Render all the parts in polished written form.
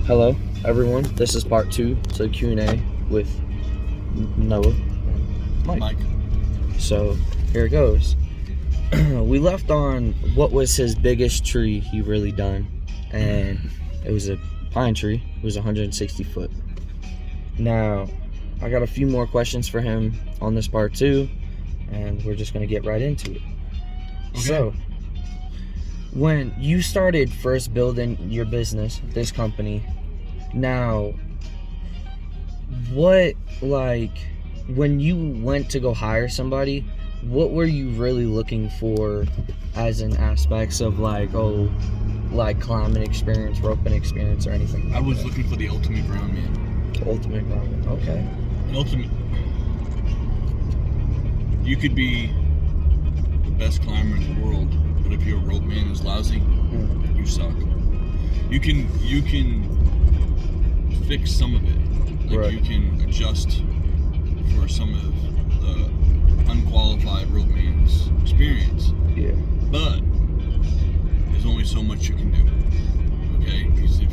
Hello, everyone. This is part 2, so Q&A with Noah and Mike. So here it goes. We left on what was his biggest tree he really done, and it was a pine tree. It was 160 foot. Now, I got a few more questions for him on this part 2, and we're just gonna get right into it. Okay. So, when you started first building your business, this company, now, when you went to go hire somebody, what were you really looking for as in aspects of climbing experience, roping experience, or anything like I was that? looking for the ultimate ground man. Ultimate ground. Okay. You could be the best climber in the world, but if your rope man is lousy, you suck. You can fix some of it. Right. You can adjust for some of the unqualified rope man's experience. Yeah. But there's only so much you can do. Okay? Because if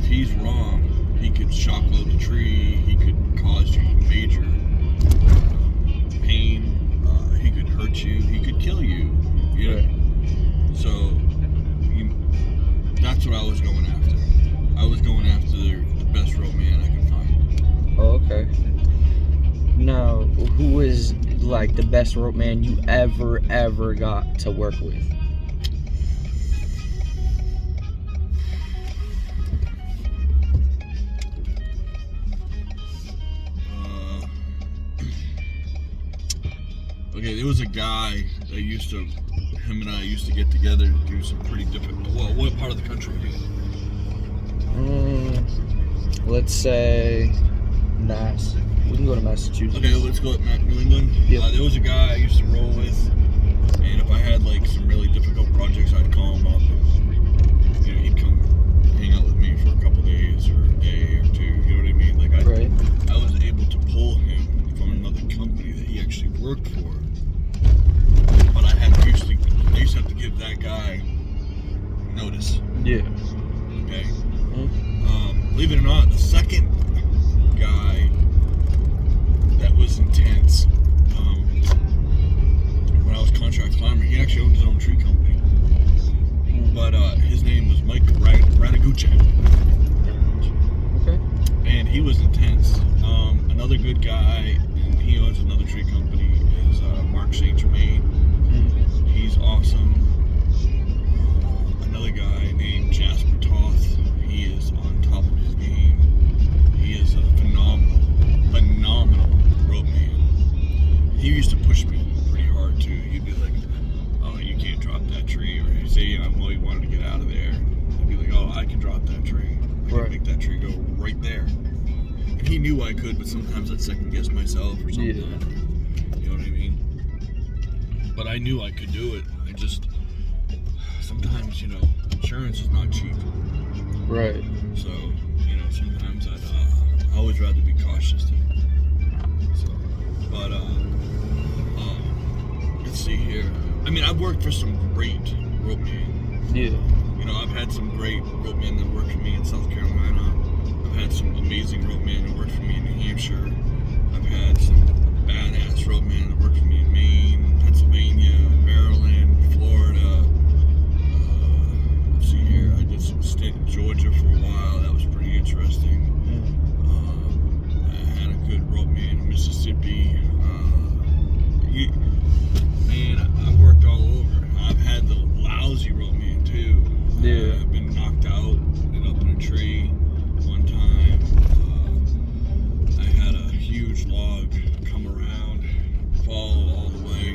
he's wrong, he could shock load the tree, he could cause you major pain, he could hurt you, he could kill you. You know? Right. So that's what I was going after. I was going after the best rope man I could find. Oh, okay. Now, who was the best rope man you ever got to work with? Okay, there was a guy that him and I used to get together to do some pretty difficult. Well, what part of the country are you in? Let's say Mass. We can go to Massachusetts. Okay, let's go at New England. Yep. There was a guy I used to roll with, and if I had some really difficult projects, I'd call him up, and he'd come hang out with me for a couple days or a day or two. You know what I mean? Right. I was able to pull him from another company that he actually worked for, but they used to have to give that guy notice. Yeah. Okay. Mm-hmm. Believe it or not, the second guy that was intense, when I was contract climber, he actually owned his own tree company. But his name was Mike Radagucek. Okay. And he was intense. Another good guy, and he owns another tree company, is Mark St. Germain. He's awesome. Another guy named Jasper Toth. He is on top of his game. He is a phenomenal rope man. He used to push me pretty hard too. He'd be like, "Oh, you can't drop that tree," or he'd say, "Well, he wanted to get out of there." I'd be like, "Oh, I can drop that tree. I can make that tree go right there." And he knew I could, but sometimes I'd second guess myself or something. Yeah. You know what I mean? But I knew I could do it. I just sometimes, insurance is not cheap. Right. So, sometimes I always rather be cautious too. So, but let's see here. I mean, I've worked for some great rope men. Yeah. I've had some great rope men that worked for me in South Carolina. I've had some amazing rope men that worked for me in New Hampshire. I've had some badass rope men that worked for me in Maine, Pennsylvania, Maryland, Florida. Let's see here. I did some stint in Georgia for a while. That was pretty interesting. I had a good rope man in Mississippi. I've worked all over. I've had the lousy rope man too. Yeah. I've been knocked out, ended up in a tree one time. I had a huge log come around, fall all the way,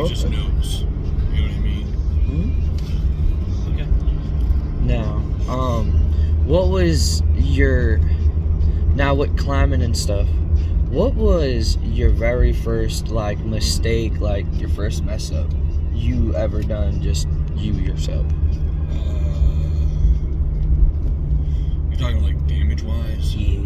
He just knows. You know what I mean? Mm-hmm. Okay. Now, what was your, now with climbing and stuff, what was your very first, like, mistake, like, your first mess up you ever done, just you yourself? You're talking like damage-wise? Yeah.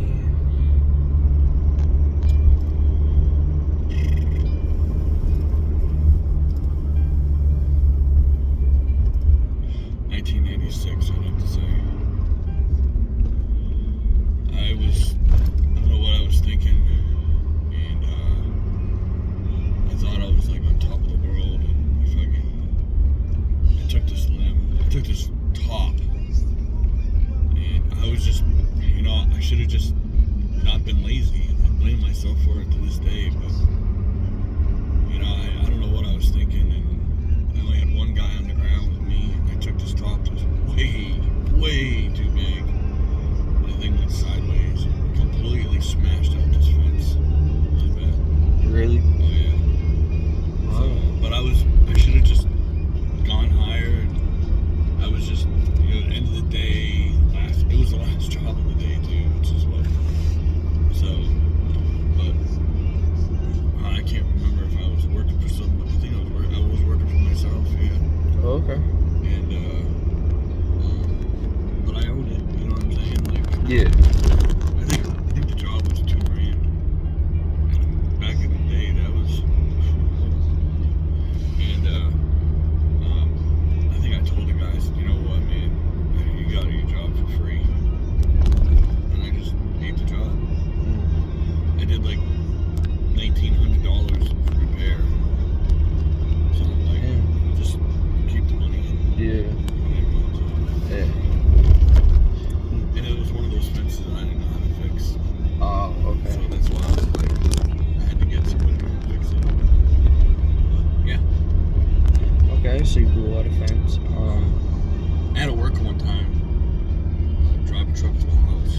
$1986, I'd have to say. I don't know what I was thinking, and I thought I was like on top of the world, and I took this limb, I took this top, and I was just, I should have just not been lazy, and I blame myself for it to this day, but, I don't know what I was thinking, and I only had one guy on the ground with me, and I took this top that was way too big, and the thing went sideways, and completely smashed out this fence, really bad. Really? Oh yeah. Wow. So, but I should have just gone higher, and I was just, at the end of the day, it was the last job of the day too, which is what, but I can't remember if I was working for someone. I think I was working for myself, yeah. Oh, okay. And, but I owned it, you know what I'm saying? Like, Yeah. I think the job was $2,000. And back in the day, that was, and, I think I told the guys, you know what, man, you got your job for free. And I just ate the job. I did like $1,900 for repair. So I'm like, just keep the money. Yeah. Yeah. And it was one of those fences that I didn't know how to fix. Oh, okay. So that's why I was like, I had to get somebody to fix it. Yeah. Okay, so you blew out a fence. I had to work one time, drive a truck to a house.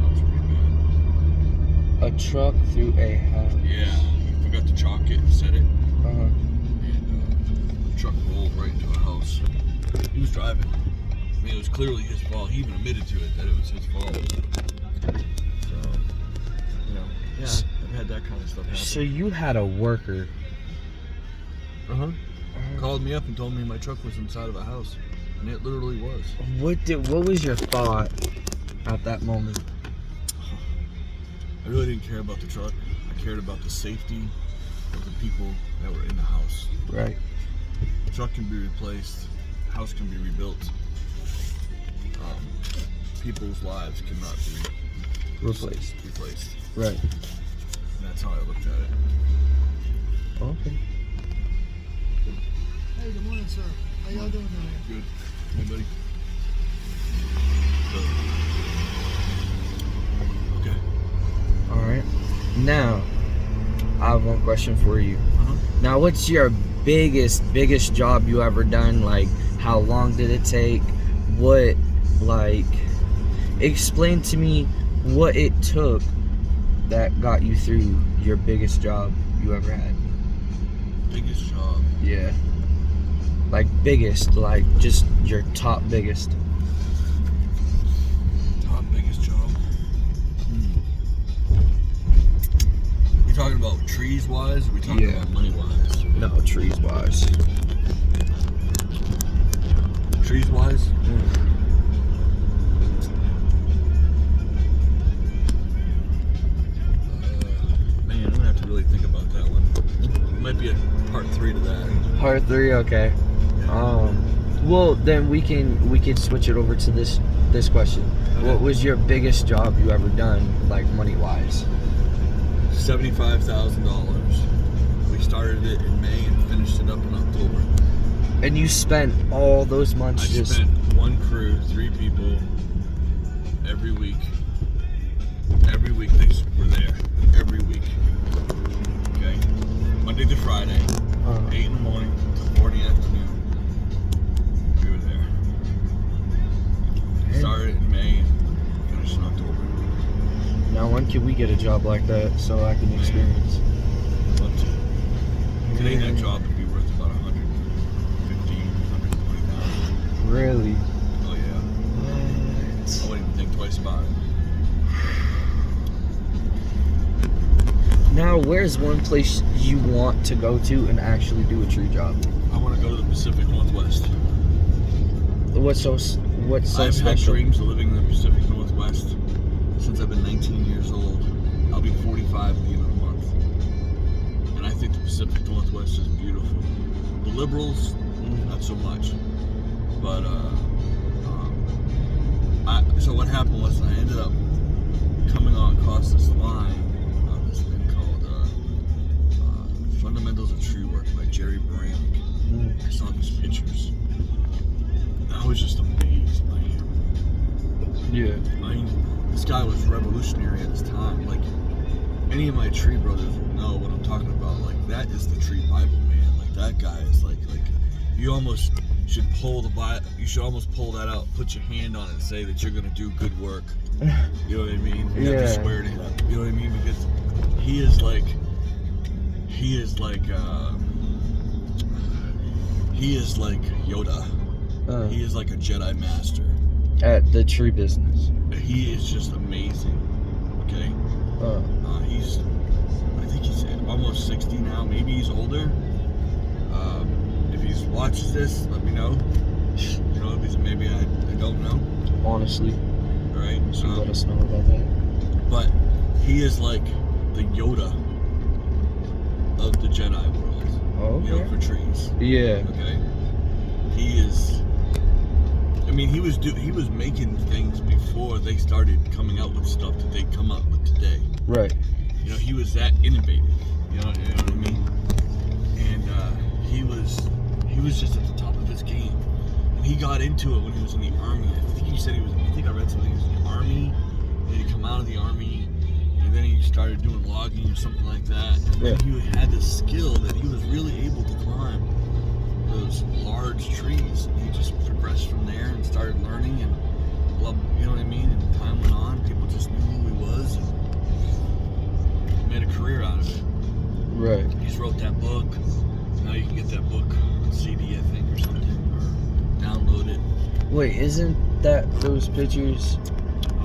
That was pretty bad. A truck through a house. Yeah, I forgot to chalk it and set it. Uh-huh. And the truck rolled right into a house. He was driving. I mean, it was clearly his fault. He even admitted to it that it was his fault. So, yeah, I've had that kind of stuff happen. So you had a worker. Uh-huh. Called me up and told me my truck was inside of a house. And it literally was. What was your thought at that moment? I really didn't care about the truck. I cared about the safety of the people that were in the house. Right. The truck can be replaced. The house can be rebuilt. People's lives cannot be Replaced. Right. And that's how I looked at it. Okay. Hey, good morning, sir. How y'all doing tonight? Good. Hey, buddy. Okay. All right. Now, I have one question for you. Uh-huh. Now, what's your biggest job you ever done? Like, how long did it take? What, like, explain to me what it took that got you through your biggest job you ever had. Biggest job. Yeah. Like biggest, like just your top biggest. Top biggest job. We talking about trees wise, or we talking Yeah. about money wise? No, trees wise. Trees wise? Man, I'm gonna have to really think about that one. It might be a part 3 to that. Part 3, okay. Well, then we can switch it over to this question. Okay. What was your biggest job you ever done, like money wise? $75,000. We started it in May and finished it up in October. And you spent all those months I just spent one crew, 3 people, every week. Every week they were there. Every week. Okay? Monday to Friday. 8 in the morning to 4 in the afternoon. We were there. Started in May and finished in October. Now, when can we get a job like that so I can experience? I'd love to. Today that job would be worth about Now, where's one place you want to go to and actually do a tree job? I want to go to the Pacific Northwest. What's so I've had special? dreams of living in the Pacific Northwest since I've been 19 years old. I'll be 45 at the end of the month. And I think the Pacific Northwest is beautiful. The liberals, not so much. But, so what happened was I ended up coming across this line on this thing called Fundamentals of Tree Work by Jerry Brannick. I saw these pictures. I was just amazed by him. Yeah. I mean, this guy was revolutionary at his time. Like, any of my tree brothers will know what I'm talking about. Like, that is the tree Bible, man. Like, that guy is like you almost should pull the Bible. You should almost pull that out, put your hand on it, and say that you're gonna do good work. You know what I mean? You have to swear to him. You know what I mean? Because he is like Yoda. He is like a Jedi master At the tree business. He is just amazing. Okay. I think he's almost 60 now. Maybe he's older. If he watches this, let me know. You know, because maybe I don't know. Honestly. Right. So let us know about that. But he is like the Yoda of the Jedi world. Oh, okay. You know, for trees. Yeah. Okay. He is. I mean, he was making things before they started coming out with stuff that they come up with today. Right. You know, he was that innovative. You know what I mean? And he was just at the top of his game. And he got into it when he was in the army. I think he said I read something. He was in the army. And he come out of the army, and then he started doing logging or something like that. And then he had this skill that he was really able to climb those large trees. And he just progressed from there and started learning and loved, you know what I mean? And time went on, people just knew who he was and made a career out of it. Right. He's wrote that book. Now you can get that book on CD, I think, or something, or download it. Wait, isn't that those pictures?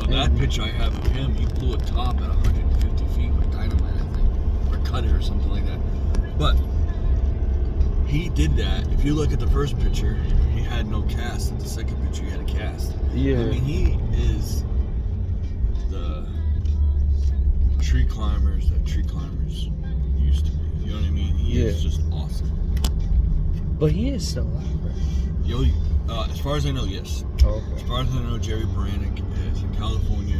That picture I have of him, he blew a top at 150 feet with dynamite, I think, or cut it or something like that. But he did that. If you look at the first picture, he had no cast. At the second picture, he had a cast. Yeah. I mean, he is the tree climbers that tree climbers used to be. You know what I mean? He is just awesome. But he is still alive, right? As far as I know, yes. Oh, okay. As far as I know, Jerry Brannick is in California,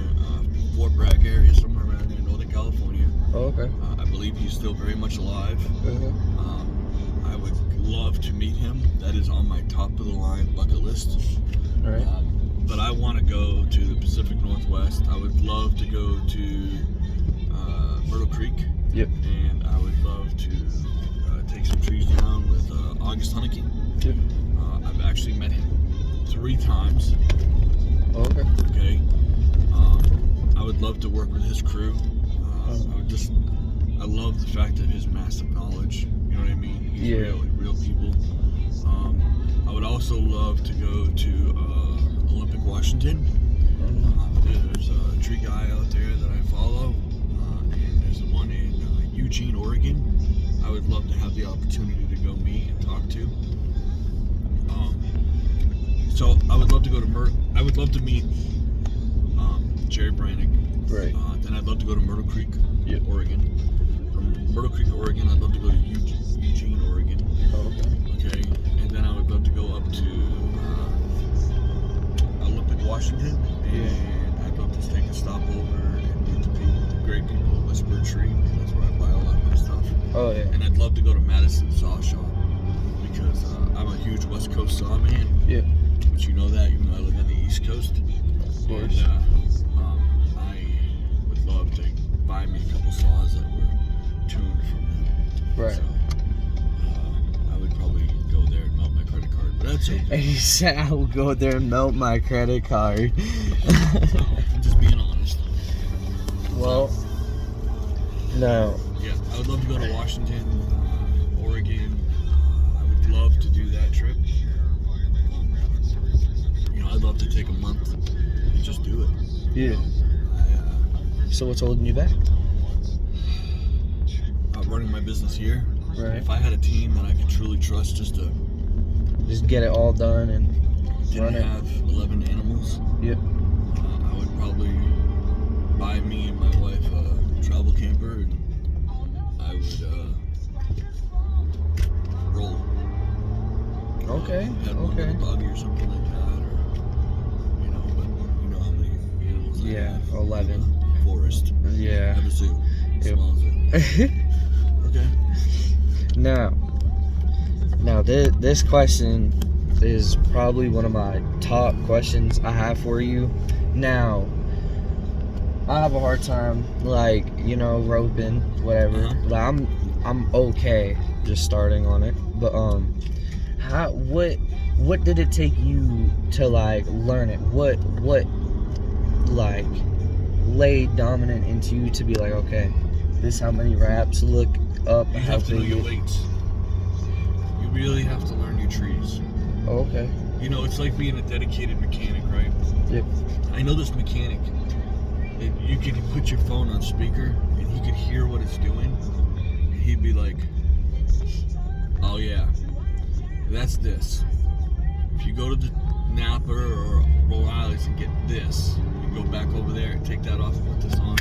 Fort Bragg area, somewhere around there in Northern California. Oh, okay. I believe he's still very much alive. I would love to meet him. That is on my top of the line bucket list. All right. But I want to go to the Pacific Northwest. I would love to go to Myrtle Creek. Yep. And I would love to take some trees down with August Hunneke. Yep. I've actually met him 3 times. Oh, okay. Okay. I would love to work with his crew. I love the fact of his massive knowledge. You know what I mean? He's real people. I would also love to go to Olympic, Washington. There's a tree guy out there that I follow, and there's one in Eugene, Oregon. I would love to have the opportunity to go meet and talk to. So I would love to go to I would love to meet Jerry Brannick. Right. Then I'd love to go to Myrtle Creek, Oregon. From Myrtle Creek, Oregon, I'd love to go to Eugene, Oregon. Oh, okay. Okay. And then I would love to go up to Olympic, Washington. And I'd love to take a stop over and meet the great people at Whisper Tree, because that's where I buy all that my stuff. Oh, yeah. And I'd love to go to Madison Saw Shop, because I'm a huge West Coast saw man. Yeah. But you know that, even though I live on the East Coast. Of course. And I would love to buy me a couple saws that were tuned from them. Right. So I would probably go there and melt my credit card, but that's okay. He said I will go there and melt my credit card. I'm just being honest. Well, no. Yeah, I would love to go to Washington, Oregon. I would love to do that trip. You know, I'd love to take a month and just do it. Yeah. So what's holding you back? starting my business here, Right. if I had a team that I could truly trust just to Just get it all done and didn't run it. have 11 animals, Yep. I would probably buy me and my wife a travel camper, and I would roll. Okay. Had one Okay. little doggy or something like that, or but you know how many animals I Yeah, have. 11. Forest. Yeah. Have a zoo. Yep. Small zoo. Okay. Now this question is probably one of my top questions I have for you. Now, I have a hard time, like, roping, whatever. Uh-huh. Like, I'm okay just starting on it, but what did it take you to like learn it? What like laid dominant into you to be like, okay, this is how many reps, look up You how have to know big your it. weights. You really have to learn your trees. Oh, okay. It's like being a dedicated mechanic, right? Yep. I know this mechanic. You could put your phone on speaker and he could hear what it's doing. And he'd be like, oh yeah, that's this. If you go to the Napa or O'Reilly's and get this, and go back over there and take that off and put this on,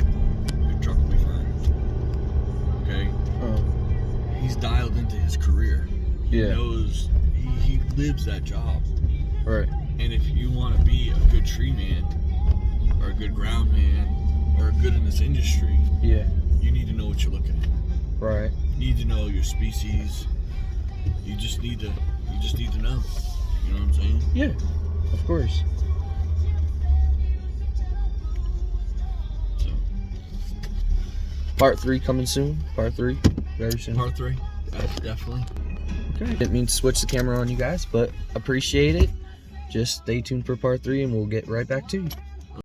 your truck will be fine. Okay? He's dialed into his career. He Yeah. knows, he lives that job. Right. And if you want to be a good tree man, or a good ground man, or good in this industry, Yeah. you need to know what you're looking at. Right. You need to know your species. You just need to know. You know what I'm saying? Yeah. Of course. So, Part 3 coming soon. Part 3 very soon. part 3, definitely. Okay. Didn't mean to switch the camera on you guys, but appreciate it. Just stay tuned for part 3 and we'll get right back to you.